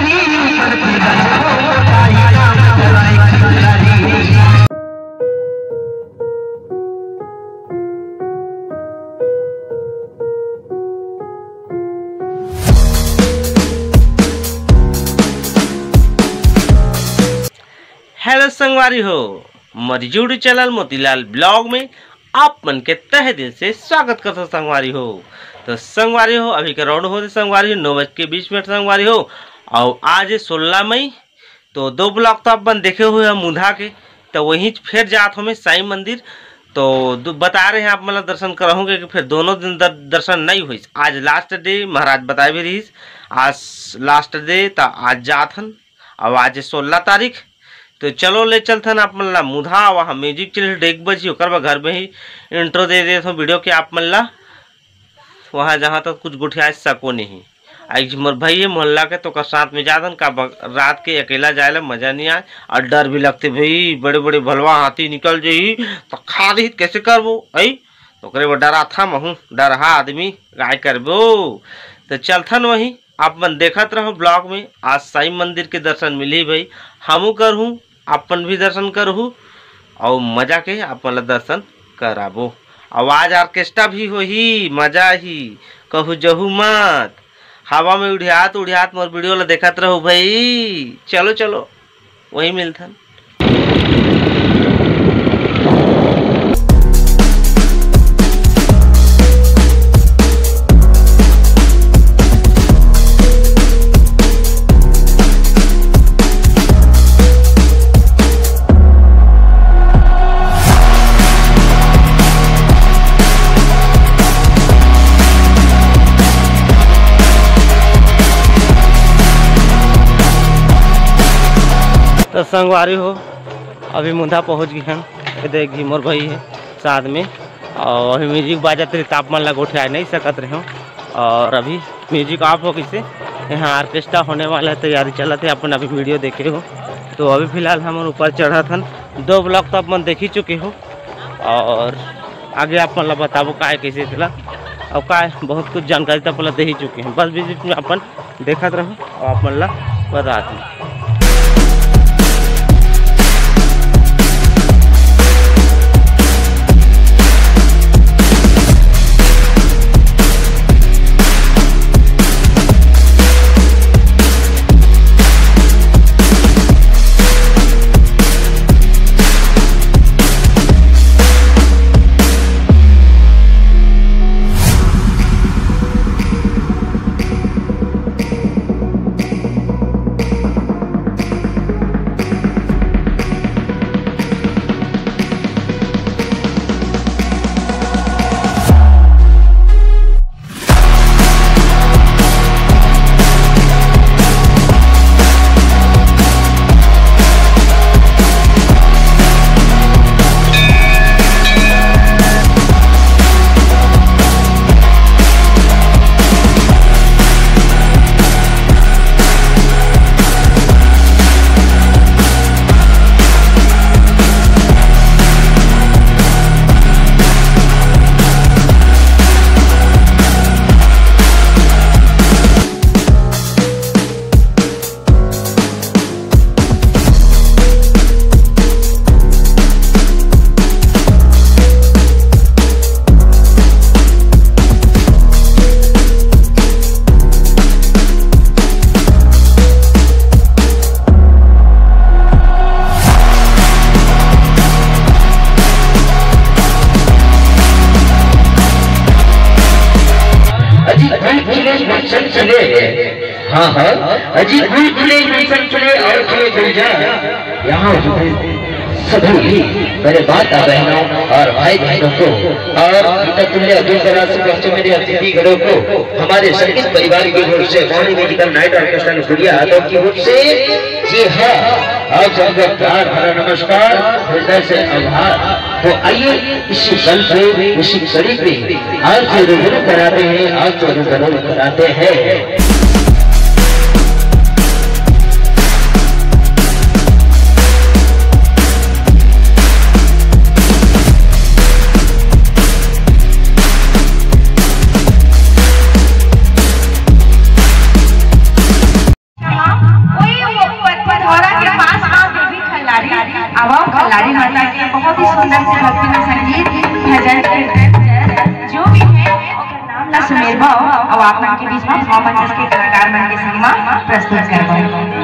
Hello संगवारी हो, हमारी यूट्यूब चैनल मोतीलाल ब्लॉग में आप मन के तहे दिल से स्वागत करता हूँ संगवारी हो। तो संगवारी हो, अभी के राउंड होते संगवारी हो 9:20 संगवारी हो। और आज 16 मई तो 2 ब्लॉग तो अपन देखे हुए हैं मुधा के, तो वहीं फिर जात हमें साई मंदिर। तो बता रहे हैं आप मतलब दर्शन कराओगे कि फिर दोनों दिन दर्शन नहीं हुई। आज लास्ट डे महाराज बताए भी रही, आज लास्ट डे तो आज जात हन। अब आज 16 तारीख, तो चलो ले चलथन आप मन ला मुधा। वहाँ म्यूजिक चल 1 बजे ओकर घर में ही इंट्रो दे देते वीडियो के आप मन ला, वहाँ जहाँ तक कुछ गुठिया सको नहीं। आज मोर भाई है मोहल्ला के, तो का साथ में जादन का रात के अकेला जाए ला मजा नहीं आए और डर भी लगते भाई, बड़े बड़े भलवा हाथी निकल जाई तो खा दी कैसे करबो आई, तो करे वो डरा था महू डरहा आदमी गाय करबो। तो चलथन वहीं आप मन देखत रहो ब्लॉग में। आज साई मंदिर के दर्शन मिली भाई, हमू करहूँ अपन भी दर्शन करहूँ और मजा के अपन दर्शन कराबो। आवाज ऑर्केस्ट्रा भी हो ही मजा ही कहू जहू मत, हवा में उड़ियात उड़ियात मोर वीडियो ला देखत रहो भाई। चलो चलो वही मिलथन। तो संगवारी हो, अभी मुंधा पहुंच गए हैं। ये देखिए मोर भाई है साथ में, और अभी म्यूजिक बाजत रही तापमान लगा उठा नहीं सकत रहे हो। और अभी म्यूजिक ऑफ हो किसे यहाँ ऑर्केस्ट्रा होने वाला है, तैयारी चला थे अपन अभी वीडियो देखे हो। तो अभी फिलहाल हम ऊपर चढ़ा था, 2 ब्लॉक तो अपन देख ही चुके हो और आगे आप मतलब बताबो का कैसे चला और का बहुत कुछ जानकारी तो अपन दे ही चुके हैं। बस बीच में अपन देखत रहो और आप मतलब बता दी। चले हाँ अजी खुले चले और चले यहाँ सभी मेरे माता बहनों और भाई बहनों को और तुल्य अब्दुल कलाम से बच्चों मेरे अतिथिगणों को हमारे संगीत परिवार की ओर से मॉर्निंग म्यूजिकल नाइट ऑर्केस्ट्रा गुड़िया यादव की ओर से जी हाँ आप सबका प्यार भरा नमस्कार, हृदय से आभार। तो आइए इसी कल से इसी कड़ी में आज से रूबरू कराते हैं, आज से रूबरू कराते हैं। Hello? सुंदर से भक्ति में संगीत भजन कीर्तन जो भी है ओकर नाम ला सुमेर भाव अब आप मन के बीच में भाव मंच के कलाकार मन के संग में प्रस्तुत करबो।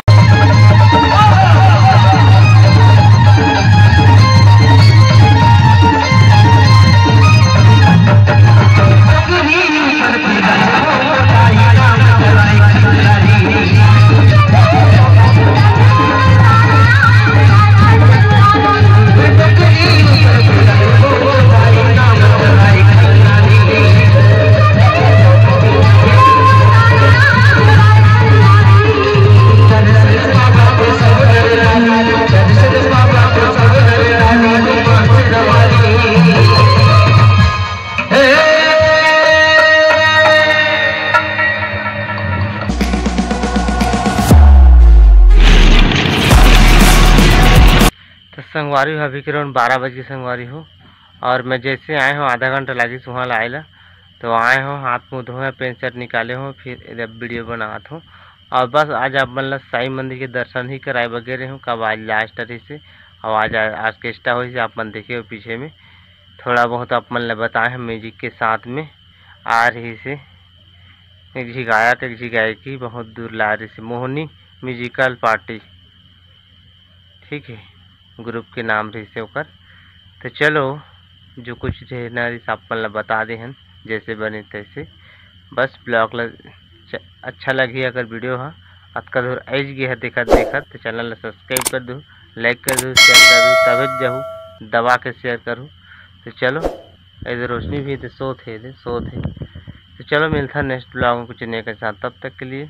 संगवारी हो अभी करीब 12 बजे संगवारी हो और मैं जैसे आए हूँ आधा घंटा लगी वहाँ लाएला तो आए हो हाथ मुँह धोए पेन शर्ट निकाले हो फिर इधर वीडियो बनात हूँ और बस आज आप मतलब साई मंदिर के दर्शन ही कराए वगैरह हूँ कब आज लास्ट रही से और आज ऑर्केस्ट्रा हो आप मन देखे हो पीछे में थोड़ा बहुत आप मन बताए हैं म्यूजिक के साथ में आ रही से एक जी गायक एक जी गायकी बहुत दूर ला रही से मोहनी म्यूजिकल पार्टी ठीक है ग्रुप के नाम रही से ओकर। तो चलो जो कुछ रहना आप मन बता दे हैं जैसे बने तैसे बस ब्लॉग अच्छा लगी अगर वीडियो हाँ अतका दूर ऐज गया देखत तो चैनल सब्सक्राइब कर दूँ लाइक कर दूँ शेयर कर दूँ तब जाऊँ दबा के शेयर करूँ। तो चलो इधर रोशनी भी तो सो थे तो चलो मिलता नेक्स्ट ब्लॉग में कुछ नए के साथ तब तक के लिए